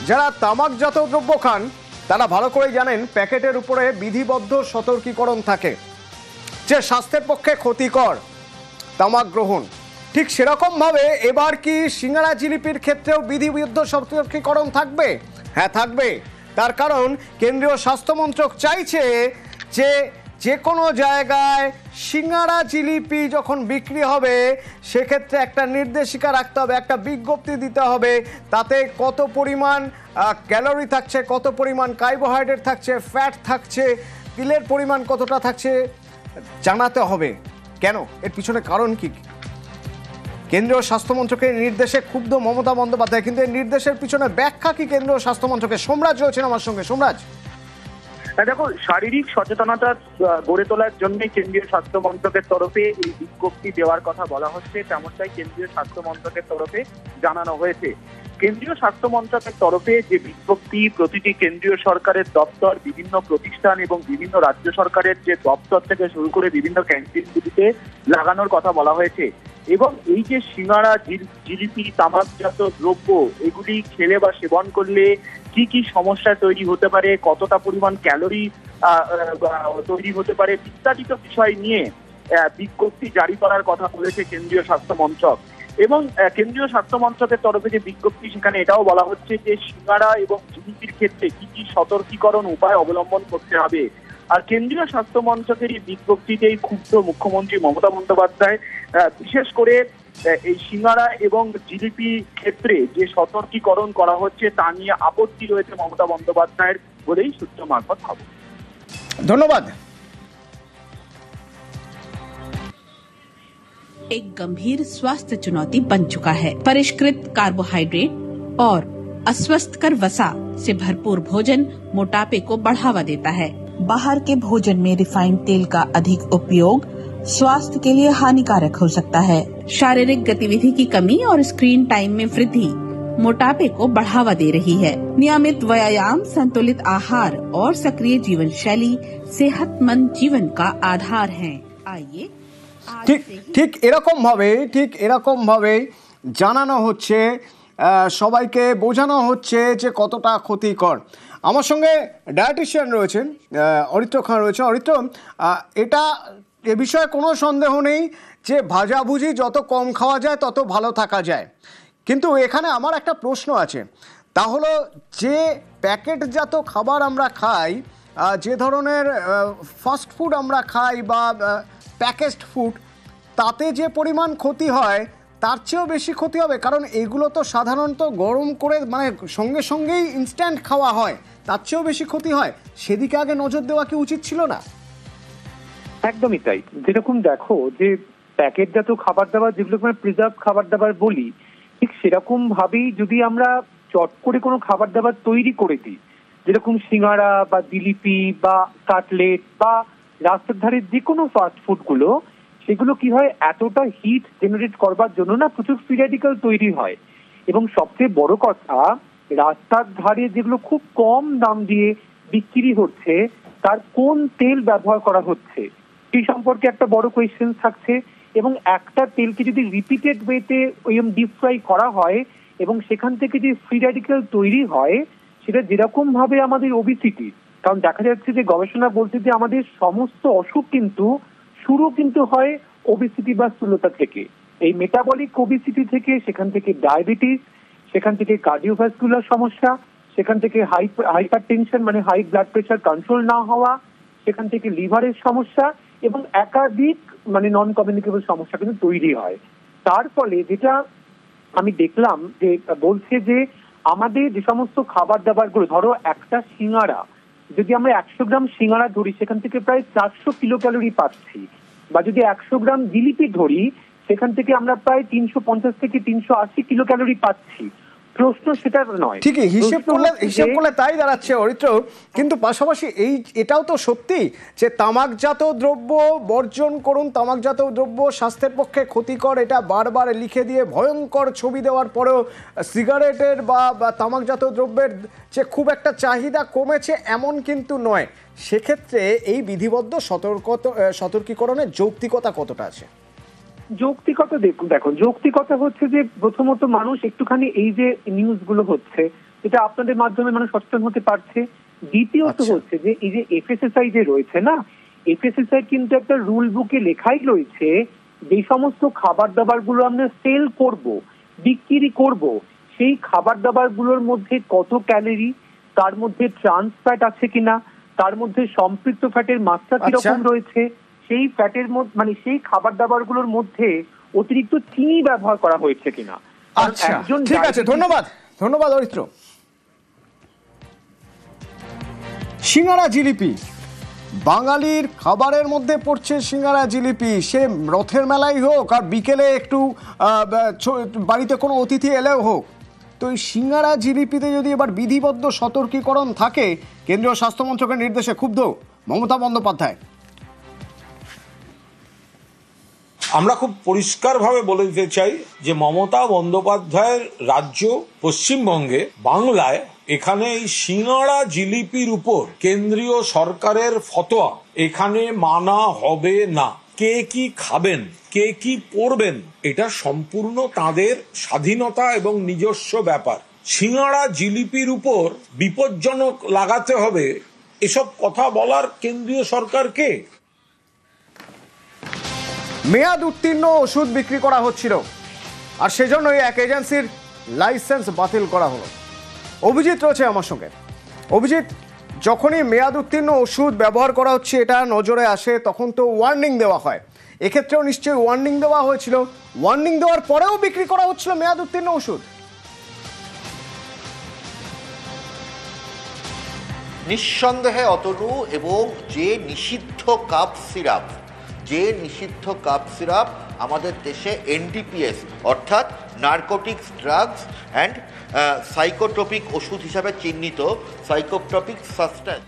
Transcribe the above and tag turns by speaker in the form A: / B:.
A: যারা তামাকজাত দ্রব্য খান তারা ভালো করে জানেন প্যাকেটের উপরে বিধিবদ্ধ সতর্কীকরণ থাকে যে স্বাস্থ্যের পক্ষে ক্ষতিকর তামাক গ্রহণ। ঠিক সেরকম ভাবে এবার কি সিঙ্গারা জিলিপির ক্ষেত্রেও বিধিবদ্ধ সতর্কীকরণ থাকবে? হ্যাঁ থাকবে। তার কারণ কেন্দ্রীয় স্বাস্থ্য মন্ত্রক চাইছে যে যে কোনো জায়গায় সিঙ্গারা জিলিপি যখন বিক্রি হবে সেক্ষেত্রে একটা নির্দেশিকা রাখতে হবে, একটা বিজ্ঞপ্তি দিতে হবে, তাতে কত পরিমাণ ক্যালোরি থাকছে, কত পরিমাণ কার্বোহাইড্রেট থাকছে, ফ্যাট থাকছে, তিলের পরিমাণ কতটা থাকছে জানাতে হবে। কেন? এর পিছনে কারণ কি? কেন্দ্রীয় স্বাস্থ্যমন্ত্রকের নির্দেশে ক্ষুব্ধ মমতা বন্দ্যোপাধ্যায়, কিন্তু এই নির্দেশের পিছনে ব্যাখ্যা কি কেন্দ্রীয় স্বাস্থ্যমন্ত্রকের? সোমরাজ রয়েছেন আমার সঙ্গে। সোমরাজ,
B: দেখো, শারীরিক সচেতনতা গড়ে তোলার জন্য কেন্দ্রীয় স্বাস্থ্য মন্ত্রকের তরফে এই বিজ্ঞপ্তি দেওয়ার কথা বলা হচ্ছে, তেমনটাই কেন্দ্রীয় স্বাস্থ্য মন্ত্রকের তরফে জানানো হয়েছে। কেন্দ্রীয় স্বাস্থ্য মন্ত্রকের তরফে যে বিজ্ঞপ্তি প্রতিটি কেন্দ্রীয় সরকারের দপ্তর, বিভিন্ন প্রতিষ্ঠান এবং বিভিন্ন রাজ্য সরকারের যে দপ্তর থেকে শুরু করে বিভিন্ন ক্যান্টিনগুলিতে লাগানোর কথা বলা হয়েছে। এবং এই যে সিঙ্গারা, জিলিপি, তামাকজাত দ্রব্য এগুলি খেলে বা সেবন করলে কি কি সমস্যা তৈরি হতে পারে, কতটা পরিমাণ ক্যালোরি তৈরি হতে পারে ইত্যাদি বিষয় নিয়ে বিজ্ঞপ্তি জারি করার কথা বলেছে কেন্দ্রীয় স্বাস্থ্য মন্ত্রক। এবং কেন্দ্রীয় স্বাস্থ্য মন্ত্রকের তরফে যে বিজ্ঞপ্তি সেখানে এটাও বলা হচ্ছে যে সিঙ্গারা এবং জিলিপির ক্ষেত্রে কি কি সতর্কীকরণ উপায় অবলম্বন করতে হবে। আর কেন্দ্রীয় স্বাস্থ্য মন্ত্রকের এই বিজ্ঞপ্তিতেই ক্ষুব্ধ মুখ্যমন্ত্রী মমতা বন্দ্যোপাধ্যায়, বিশেষ করে এই সিঙ্গারা এবং জিলিপি ক্ষেত্রে যে সতর্কীকরণ করা হচ্ছে তা নিয়ে আপত্তি রয়েছে মমতা বন্দ্যোপাধ্যায়ের বলেই সূত্র মারফত খবর।
A: ধন্যবাদ।
C: एक गंभीर स्वास्थ्य चुनौती बन चुका है। परिष्कृत कार्बोहाइड्रेट और अस्वस्थकर वसा से भरपूर भोजन मोटापे को बढ़ावा देता है। बाहर के भोजन में रिफाइंड तेल का अधिक उपयोग स्वास्थ्य के लिए हानिकारक हो सकता है। शारीरिक गतिविधि की कमी और स्क्रीन टाइम में वृद्धि मोटापे को बढ़ावा दे रही है। नियमित व्यायाम, संतुलित आहार और सक्रिय जीवन शैली सेहतमंद जीवन का आधार है। आइए
A: ঠিক এরকম ভাবে জানানো হচ্ছে, সবাইকে বোঝানো হচ্ছে যে কতটা ক্ষতিকর। আমার সঙ্গে ডায়েটিশিয়ান রয়েছেন, অরিত্র খান রয়েছে। অরিত্র, এটা এ বিষয়ে কোনো সন্দেহ নেই যে ভাজাভুজি যত কম খাওয়া যায় তত ভালো থাকা যায়, কিন্তু এখানে আমার একটা প্রশ্ন আছে, তা হলো যে প্যাকেটজাত খাবার আমরা খাই, যে ধরনের ফাস্ট ফুড আমরা খাই বা প্যাকেজড ফুড, তাতে যে পরিমাণ ক্ষতি হয় তার চেয়েও বেশি ক্ষতি হবে, কারণ এগুলো তো সাধারণত গরম করে মানে সঙ্গে সঙ্গেই ইনস্ট্যান্ট খাওয়া হয়, তার চেয়েও বেশি ক্ষতি হয়। সেদিকে আগে নজর দেওয়া কি উচিত ছিল না?
D: একদমই তাই। যেরকম দেখো যে প্যাকেটজাত খাবার দাবার, যেগুলো আমরা প্রিজার্ভ খাবার দাবার বলি, ঠিক সেরকম ভাবেই যদি আমরা চট করে কোনো খাবার দাবার তৈরি করে দিই, যেরকম সিঙ্গারা বা জিলিপি বা কাটলেট বা রাস্তার ধারে যে কোনো ফাস্ট ফুড গুলো, সেগুলো কি হয়, এতটা হিট জেনারেট করবার জন্য না প্রচুর ফ্রি র্যাডিক্যাল তৈরি হয়। এবং সবচেয়ে বড় কথা, রাস্তার ধারে যেগুলো খুব কম দাম দিয়ে বিক্রি হচ্ছে তার কোন তেল ব্যবহার করা হচ্ছে সেই সম্পর্কে একটা বড় কোয়েশ্চেন থাকছে। এবং একটা তেলকে যদি রিপিটেড ওয়েতে ডিপ ফ্রাই করা হয় এবং সেখান থেকে যে ফ্রি র্যাডিক্যাল তৈরি হয়, সেটা যেরকম ভাবে আমাদের ওবেসিটি, কারণ দেখা যাচ্ছে যে গবেষণা বলছে যে আমাদের সমস্ত অসুখ কিন্তু শুরু কিন্তু হয় ওবেসিটি বা স্থূলতা থেকে। এই মেটাবলিক ওবেসিটি থেকে, সেখান থেকে ডায়াবেটিস, সেখান থেকে কার্ডিওভাস্কুলার সমস্যা, সেখান থেকে হাইপার টেনশন মানে হাই ব্লাড প্রেশার কন্ট্রোল না হওয়া, সেখান থেকে লিভারের সমস্যা এবং একাধিক মানে নন কমিউনিকেবল সমস্যা কিন্তু তৈরি হয়। তার ফলে যেটা আমি দেখলাম যে বলছে যে আমাদের যে সমস্ত খাবার দাবার গুলো, ধরো একটা সিঙ্গারা যদি আমরা 100 গ্রাম সিঙ্গারা ধরি সেখান থেকে প্রায় 400 কিলো ক্যালোরি পাচ্ছি, বা যদি 100 গ্রাম জিলিপি ধরি সেখান থেকে আমরা প্রায় 350 থেকে 380 কিলো ক্যালোরি পাচ্ছি। প্রশ্ন সেটা নয়,
A: ঠিকই হিসেব করলে তাই দাঁড়াচ্ছে অরিত্র। কিন্তু পাশাপাশি এটাও তো সত্যি যে তামাকজাত দ্রব্য বর্জন করুন, তামাকজাত দ্রব্য স্বাস্থ্যের পক্ষে ক্ষতিকর, এটা বারবার লিখে দিয়ে ভয়ঙ্কর ছবি দেওয়ার পরেও সিগারেটের বা তামাকজাত দ্রব্যের যে খুব একটা চাহিদা কমেছে এমন কিন্তু নয়। সেক্ষেত্রে এই বিধিবদ্ধ সতর্কীকরণের যৌক্তিকতা কতটা আছে?
D: যৌক্তিকতা দেখো, যৌক্তিকতা হচ্ছে যে প্রথমত মানুষ একটুখানি এই যে নিউজ গুলো হচ্ছে এটা আপনাদের মাধ্যমে মানুষ সচেতন হতে পারছে। দ্বিতীয়ত হচ্ছে যে এই যে এফএসএসআই যে রয়েছে না, এফএসএসআই কিন্তু একটা রুল বুকে লেখাই রয়েছে যে সমস্ত খাবার দাবার গুলো আমরা সেল করব, বিক্রি করব, সেই খাবার দাবার গুলোর মধ্যে কত ক্যালোরি, তার মধ্যে ট্রান্স ফ্যাট আছে কিনা, তার মধ্যে সম্পৃক্ত ফ্যাটের মাত্রা কিরকম রয়েছে, সেই ফ্যাটের মধ্যে মানে সেই খাবার দাবার গুলোর মধ্যে অতিরিক্ত চিনি ব্যবহার করা হয়েছে কিনা।
A: আচ্ছা, ঠিক আছে, ধন্যবাদ অরিত্র। সিঙ্গারা জিলিপি, বাঙালির খাবারের মধ্যে পড়ছে সিঙ্গারা জিলিপি, সে রথের মেলাই হোক আর বিকেলে একটু বাড়িতে কোনো অতিথি এলেও হোক। তো এই সিঙ্গারা জিলিপিতে যদি এবার বিধিবদ্ধ সতর্কীকরণ থাকে, কেন্দ্রীয় স্বাস্থ্যমন্ত্রকের নির্দেশে ক্ষুব্ধ মমতা বন্দ্যোপাধ্যায়।
E: আমরা খুব পরিষ্কারভাবে বলে দিতে চাই যে মমতা বন্দ্যোপাধ্যায়ের রাজ্য পশ্চিমবঙ্গে, বাংলায়, এখানে এই সিঙ্গারা জিলিপির উপর কেন্দ্রীয় সরকারের ফতোয়া এখানে মানা হবে না। কে কি খাবেন, কে কি পরবেন, এটা সম্পূর্ণ তাদের স্বাধীনতা এবং নিজস্ব ব্যাপার। সিঙ্গারা জিলিপির উপর বিপজ্জনক লাগাতে হবে এসব কথা বলার কেন্দ্রীয় সরকার কে?
A: মেয়াদ উত্তীর্ণ ওষুধ বিক্রি করা হচ্ছিল আর সেজন্যই এক এজেন্সির লাইসেন্স বাতিল করা হলো। অভিজিৎ রয়েছে আমার সঙ্গে। অভিজিৎ, যখনই মেয়াদ উত্তীর্ণ ওষুধ ব্যবহার করা হচ্ছে এটা নজরে আসে, তখন তো ওয়ার্নিং দেওয়া হয়। এক্ষেত্রেও নিশ্চয়ই ওয়ার্নিং দেওয়া হয়েছিল, ওয়ার্নিং দেওয়ার পরেও বিক্রি করা হচ্ছিল মেয়াদ উত্তীর্ণ ওষুধ।
F: নিঃসন্দেহে অতনু, এবং যে নিষিদ্ধ কাপ সিরাপ আমাদের দেশে এনডিপিএস অর্থাৎ নার্কোটিক্স, ড্রাগস অ্যান্ড সাইকোট্রপিক ওষুধ হিসাবে চিহ্নিত, সাইকোট্রপিক সাবস্ট্যান্স